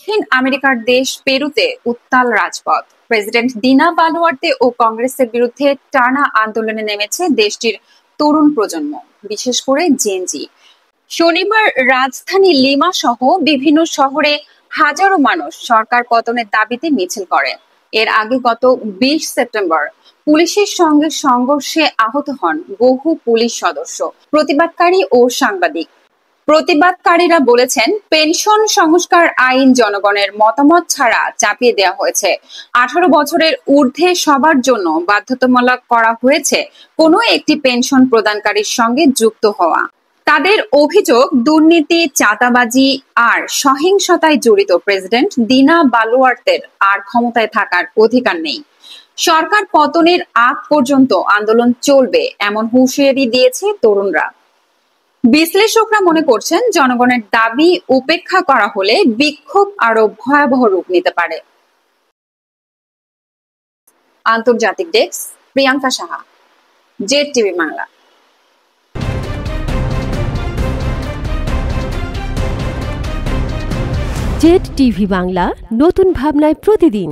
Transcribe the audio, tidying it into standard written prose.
দক্ষিণ আমেরিকার দেশ পেরুতে উত্তাল রাজপথ। প্রেসিডেন্ট দিনা বালুয়ার্তে ও কংগ্রেসের বিরুদ্ধে টানা আন্দোলনে নেমেছে দেশটির তরুণ প্রজন্ম, বিশেষ করে জেনজি। শনিবার রাজধানী লিমা সহ বিভিন্ন শহরে হাজারো মানুষ সরকার পতনের দাবিতে মিছিল করে। এর আগে গত ২০ সেপ্টেম্বর পুলিশের সঙ্গে সংঘর্ষে আহত হন বহু পুলিশ সদস্য, প্রতিবাদকারী ও সাংবাদিক। প্রতিবাদকারীরা বলেছেন, পেনশন সংস্কার আইন জনগণের মতামত ছাড়া চাপিয়ে দেওয়া হয়েছে। 18 বছরের ঊর্ধ্বে সবার জন্য বাধ্যতামূলক করা হয়েছে কোনো একটি পেনশন প্রদানকারীর সঙ্গে যুক্ত হওয়া। তাদের অভিযোগ, দুর্নীতি, চাঁদাবাজি আর সহিংসতায় জড়িত প্রেসিডেন্ট দিনা বালুয়ার্তের আর ক্ষমতায় থাকার অধিকার নেই। সরকার পতনের আগ পর্যন্ত আন্দোলন চলবে এমন হুঁশিয়ারি দিয়েছে তরুণরা। বিশ্লেষকরা মনে করছেন, জনগণের দাবি উপেক্ষা করা হলে বিক্ষোভ আরো ভয়াবহ রূপ নিতে পারে। আন্তর্জাতিক desk, Priyanka Saha, Z TV Bangla. Z TV Bangla, নতুন ভাবনায় প্রতিদিন।